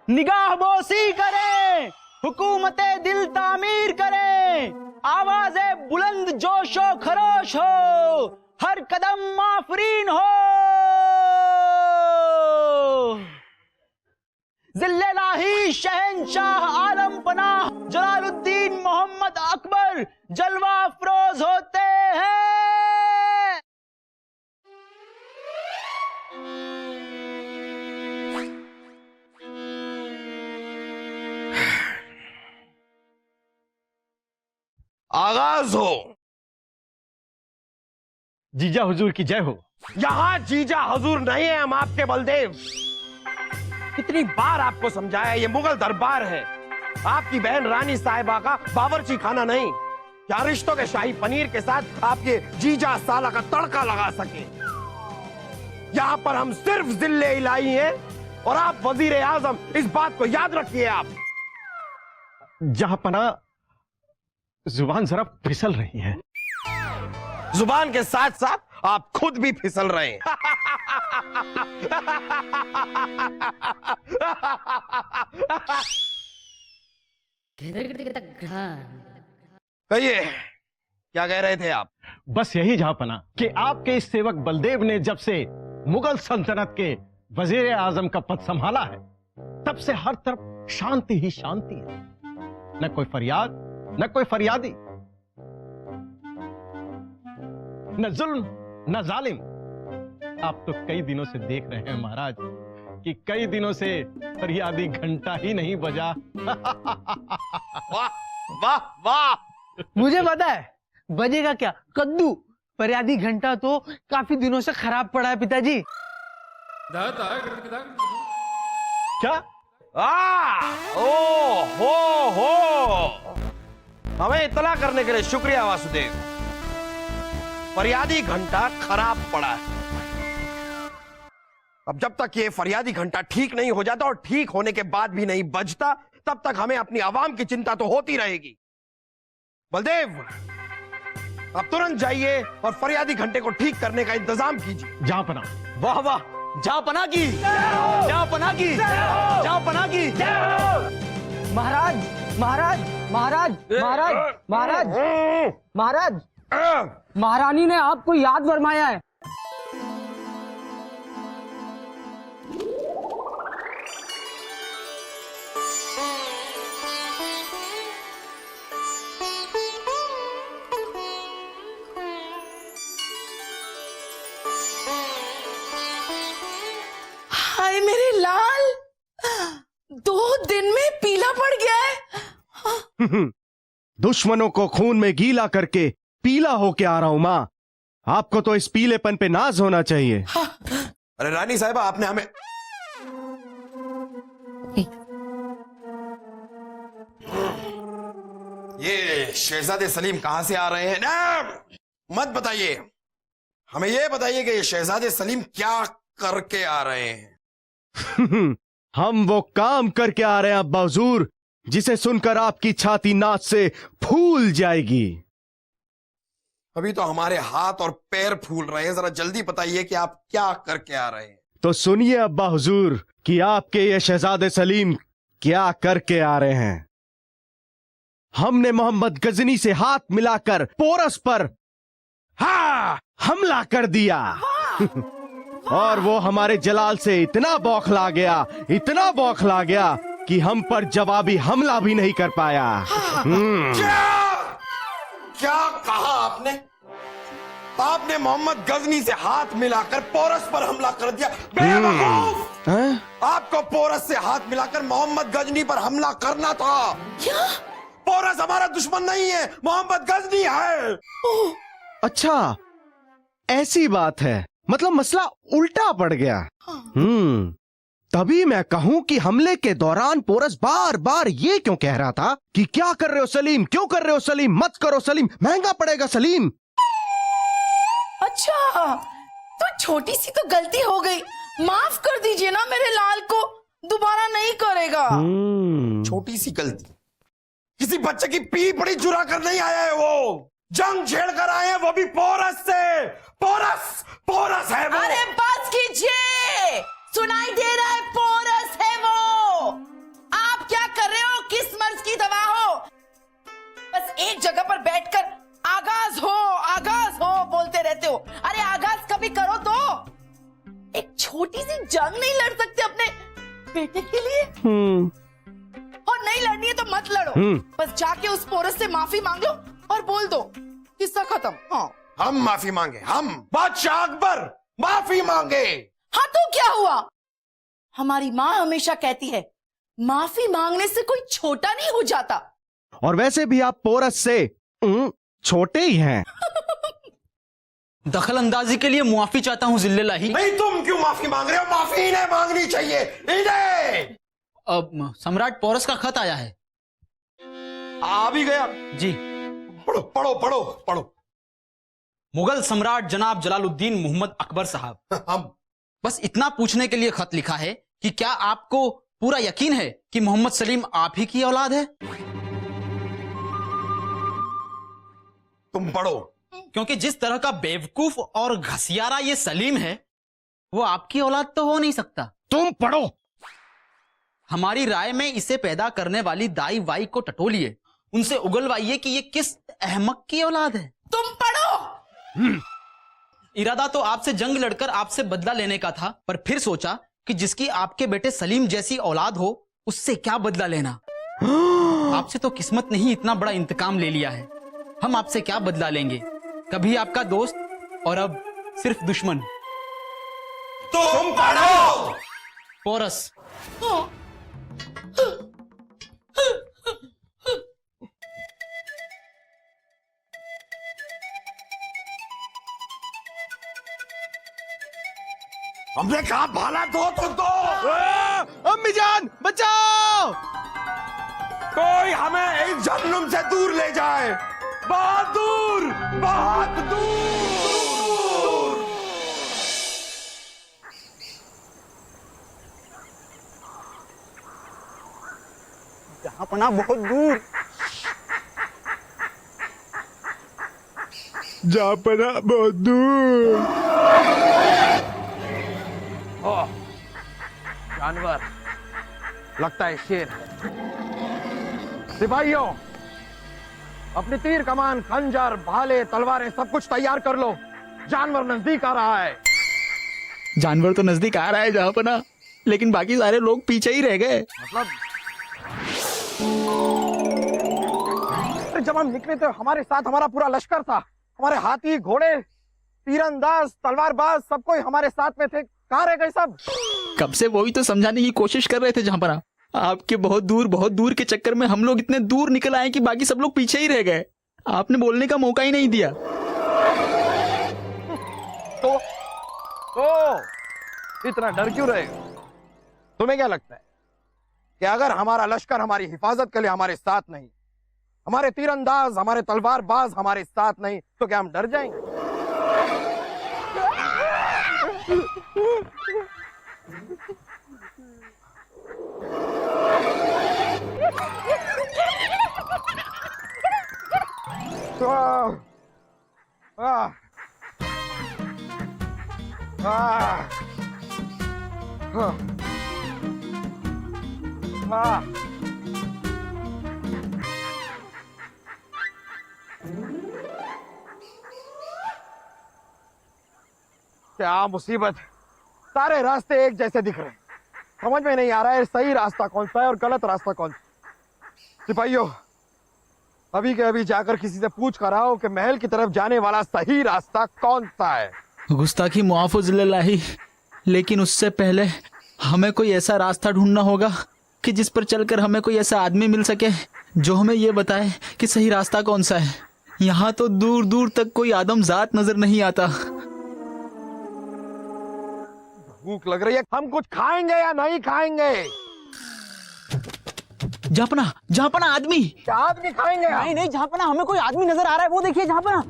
निगाह बोसी करें, हुकूमते दिल तामीर करें, आवाज़े बुलंद जोशो खरोश हो, हर कदम माफरीन हो। जिल्ले-लाही शहंशाह आलम पनाह जलालुद्दीन मोहम्मद अकबर जलवा अफरोज होते हैं। आगाज हो। जीजा हुजूर की जय हो। यहां जीजा हुजूर नहीं है, हम आपके बलदेव। कितनी बार आपको समझाया, ये मुगल दरबार है, आपकी बहन रानी साहिबा का बावर्ची खाना नहीं। क्या रिश्तों के शाही पनीर के साथ आपके जीजा साला का तड़का लगा सके। यहां पर हम सिर्फ जिले इलाही हैं और आप वजीर आजम, इस बात को याद रखिए। आप जहां पना जुबान जरा फिसल रही है। जुबान के साथ साथ आप खुद भी फिसल रहे हैं। कहिए, क्या कह रहे थे आप? बस यही जहांपना कि आपके इस सेवक बलदेव ने जब से मुगल सल्तनत के वजीर आजम का पद संभाला है, तब से हर तरफ शांति ही शांति है। न कोई फरियाद, न कोई फरियादी, न जुल्म, न जालिम। आप तो कई दिनों से देख रहे हैं महाराज कि कई दिनों से फरियादी घंटा ही नहीं बजा। वाह वाह वाह। मुझे पता है बजेगा क्या, कद्दू। फरियादी घंटा तो काफी दिनों से खराब पड़ा है पिताजी। क्या? हो हमें इत्तला करने के लिए शुक्रिया वासुदेव। फरियादी घंटा खराब पड़ा है। अब जब तक ये फरियादी घंटा ठीक नहीं हो जाता और ठीक होने के बाद भी नहीं बजता, तब तक हमें अपनी आवाम की चिंता तो होती रहेगी। बलदेव, अब तुरंत जाइए और फरियादी घंटे को ठीक करने का इंतजाम कीजिए। जहांपना। वाह वाह, जहांपना की, जहांपना की, जहांपना की। महाराज महाराज महाराज महाराज महाराज महाराज, महारानी ने आपको याद फरमाया है। हाय मेरे लाल, 2 दिन में पीला पड़ गया है। दुश्मनों को खून में गीला करके पीला होके आ रहा हूं मां। आपको तो इस पीलेपन पे नाज होना चाहिए। अरे रानी साहिबा, आपने हमें ये शहजादे सलीम कहां से आ रहे हैं ना, मत बताइए। हमें ये बताइए कि ये शहजादे सलीम क्या करके आ रहे हैं। हम वो काम करके आ रहे हैं अब्बा हुजूर, जिसे सुनकर आपकी छाती नाच से फूल जाएगी। अभी तो हमारे हाथ और पैर फूल रहे हैं, जरा जल्दी बताइए कि आप क्या करके आ रहे हैं। तो सुनिए अब्बा हुजूर कि आपके ये शहजादे सलीम क्या करके आ रहे हैं। हमने मोहम्मद गजनी से हाथ मिलाकर पोरस पर हमला कर दिया। और वो हमारे जलाल से इतना बौखला गया, इतना बौखला गया कि हम पर जवाबी हमला भी नहीं कर पाया। क्या कहा आपने? आपने मोहम्मद गजनी से हाथ मिलाकर पोरस पर हमला कर दिया। बेवकूफ! आपको पोरस से हाथ मिलाकर मोहम्मद गजनी पर हमला करना था। क्या? पोरस हमारा दुश्मन नहीं है, मोहम्मद गजनी है। अच्छा, ऐसी बात है, मतलब मसला उल्टा पड़ गया। तभी मैं कहूं कि हमले के दौरान पोरस बार बार ये क्यों कह रहा था कि क्या कर रहे हो सलीम, क्यों कर रहे हो सलीम, मत करो सलीम, महंगा पड़ेगा सलीम। अच्छा, तो छोटी सी तो गलती हो गई, माफ कर दीजिए ना मेरे लाल को, दोबारा नहीं करेगा। छोटी सी गलती? किसी बच्चे की पी बड़ी चुरा कर नहीं आया है वो। जंग छेड़ कर आए हैं, वो भी पोरस से। पोरस पोरस है वो। अरे बस कीजिए, सुनाई दे रहा है, पोरस है वो। आप क्या कर रहे हो? किस मर्ज की दवा हो? बस एक जगह पर बैठकर आगाज हो बोलते रहते हो। अरे आगाज कभी करो तो। एक छोटी सी जंग नहीं लड़ सकते अपने बेटे के लिए? और नहीं लड़नी है तो मत लड़ो, बस जाके उस पोरस से माफी मांग लो और बोल दो, किस्सा खत्म। हाँ, हम माफी मांगे, हम बादशाह अकबर माफी मांगे। हाँ तो क्या हुआ? हमारी माँ हमेशा कहती है, माफी मांगने से कोई छोटा नहीं हो जाता। और वैसे भी आप पोरस से छोटे ही हैं। दखल अंदाजी के लिए मुआफी चाहता हूँ जिल्लल्लाही। नहीं, तुम क्यों माफी मांग रहे हो? माफी इन्हें मांगनी चाहिए, इन्हें। अब सम्राट पोरस का खत आया है। आ भी गया जी। पढ़ो पढ़ो पढ़ो पढ़ो। मुगल सम्राट जनाब जलालुद्दीन मोहम्मद अकबर साहब, हम बस इतना पूछने के लिए खत लिखा है कि क्या आपको पूरा यकीन है कि मोहम्मद सलीम आप ही की औलाद है? तुम पढ़ो। क्योंकि जिस तरह का बेवकूफ और घसियारा ये सलीम है, वो आपकी औलाद तो हो नहीं सकता। तुम पढ़ो। हमारी राय में इसे पैदा करने वाली दाई वाई को टटोलिए, उनसे उगलवाइए कि ये किस अहमक की औलाद है। तुम पढ़ो। इरादा तो आपसे जंग लड़कर आपसे बदला लेने का था, पर फिर सोचा कि जिसकी आपके बेटे सलीम जैसी औलाद हो, उससे क्या बदला लेना। आपसे तो किस्मत ने ही इतना बड़ा इंतकाम ले लिया है। हम आपसे क्या बदला लेंगे? कभी आपका दोस्त और अब सिर्फ दुश्मन। तुम पढ़ो। पोरस। हाँ। हमने कहा भाला दो तो दो। अम्मी जान बचाओ। कोई हमें इस जहन्नुम से दूर ले जाए, बहुत दूर, बहुत दूर। अपना बहुत दूर। जापना बहुत दूर। जानवर लगता है शेर है। सिपाहियों, अपनी तीर कमान खंजर भाले तलवारें सब कुछ तैयार कर लो, जानवर नजदीक आ रहा है। जानवर तो नजदीक आ रहा है जहांपना, लेकिन बाकी सारे लोग पीछे ही रह गए। मतलब जब हम निकले थे हमारे साथ हमारा पूरा लश्कर था, हमारे हाथी घोड़े तीरंदाज तलवारबाज सब कोई हमारे साथ में थे। कहाँ रह गए सब? कब से वही तो समझाने की कोशिश कर रहे थे जहांपना। आपके बहुत दूर के चक्कर में हम लोग इतने दूर निकल आए कि बाकी सब लोग पीछे ही रह गए। आपने बोलने का मौका ही नहीं दिया। तो इतना डर क्यों रहे? तुम्हें क्या लगता है कि अगर हमारा लश्कर हमारी हिफाजत के लिए हमारे साथ नहीं, हमारे तीरंदाज हमारे तलवारबाज हमारे साथ नहीं, तो क्या हम डर जाएंगे? क्या मुसीबत! सारे रास्ते एक जैसे दिख रहे हैं, समझ में नहीं आ रहा है सही रास्ता कौन सा है और गलत रास्ता कौन सा। सिपाहियों, अभी के अभी जाकर किसी से पूछ कर आओ कि महल की तरफ जाने वाला सही रास्ता कौन सा है। गुस्ताखी मुआफ़ जिल्लल्लाही, लेकिन उससे पहले हमें कोई ऐसा रास्ता ढूंढना होगा कि जिस पर चलकर हमें कोई ऐसा आदमी मिल सके जो हमें ये बताए कि सही रास्ता कौन सा है। यहाँ तो दूर दूर तक कोई आदमजात नजर नहीं आता। भूख लग रही है, हम कुछ खाएंगे या नहीं खाएंगे? जहांपना आदमी। क्या आदमी खाएंगे? नहीं जहांपना, हमें कोई आदमी नजर आ रहा है, वो देखिए जहांपना।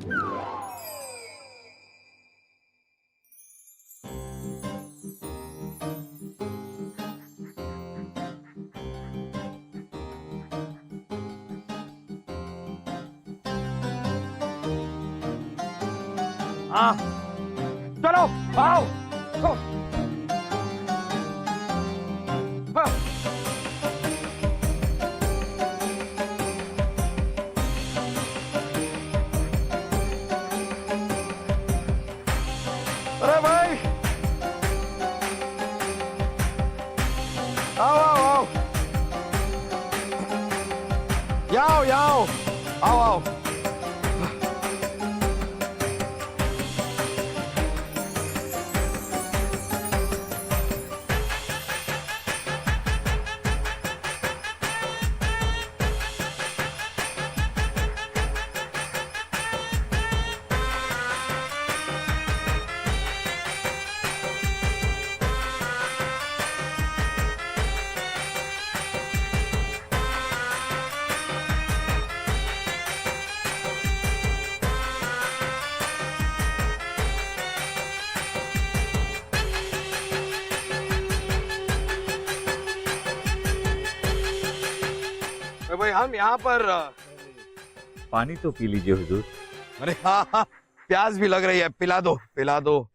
हाँ चलो आओ। हाँ। अरे भाई आओ आओ आओ, याओ याओ, आओ आओ। भाई हम यहाँ पर पानी तो पी लीजिए हुजूर। अरे हाँ हाँ, प्यास भी लग रही है, पिला दो पिला दो।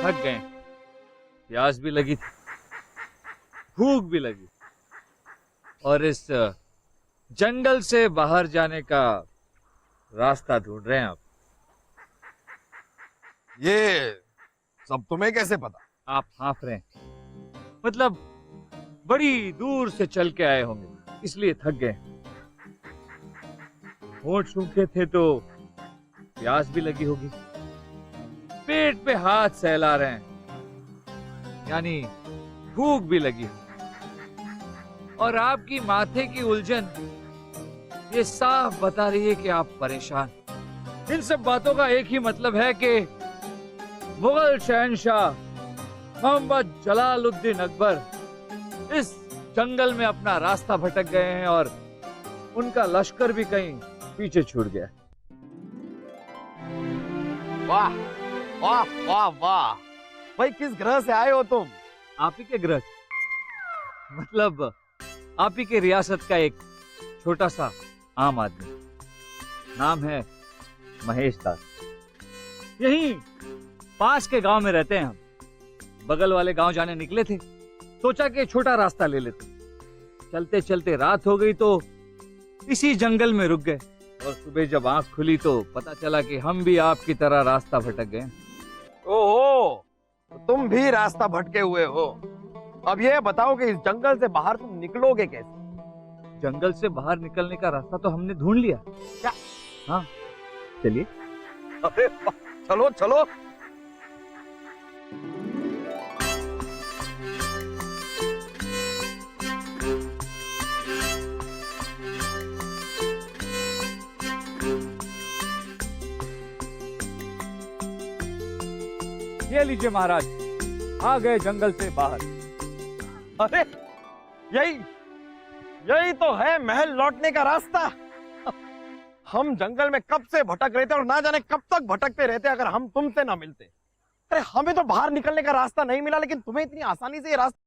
थक गए, प्यास भी लगी थी, भूख भी लगी, और इस जंगल से बाहर जाने का रास्ता ढूंढ रहे हैं आप। ये सब तुम्हें कैसे पता? आप हाँफ रहे हैं, मतलब बड़ी दूर से चल के आए होंगे, इसलिए थक गए। होंठ सूखे थे तो प्यास भी लगी होगी, पेट पे हाथ सहला रहे हैं, यानी भूख भी लगी है। और आपकी माथे की उलझन ये साफ बता रही है कि आप परेशान। इन सब बातों का एक ही मतलब है कि मुगल शहंशाह मोहम्मद जलालुद्दीन अकबर इस जंगल में अपना रास्ता भटक गए हैं और उनका लश्कर भी कहीं पीछे छूट गया। वाह वाह वाह वाह, भाई किस ग्रह से आए हो तुम? आप ही के ग्रह, मतलब आप ही के रियासत का एक छोटा सा आम आदमी, नाम है महेश दास। यहीं पास के गांव में रहते हैं हम। बगल वाले गांव जाने निकले थे, सोचा कि छोटा रास्ता ले लेते। चलते चलते रात हो गई तो इसी जंगल में रुक गए, और सुबह जब आंख खुली तो पता चला कि हम भी आपकी तरह रास्ता भटक गए। ओहो, तो तुम भी रास्ता भटके हुए हो। अब ये बताओ कि इस जंगल से बाहर तुम निकलोगे कैसे? जंगल से बाहर निकलने का रास्ता तो हमने ढूंढ लिया। क्या? हाँ चलिए। अरे वाह, चलो चलो। ये लीजिए महाराज, आ गए जंगल से बाहर। अरे यही यही तो है महल लौटने का रास्ता। हम जंगल में कब से भटक रहे थे और ना जाने कब तक भटकते रहते अगर हम तुमसे ना मिलते। अरे हमें तो बाहर निकलने का रास्ता नहीं मिला, लेकिन तुम्हें इतनी आसानी से ये रास्ता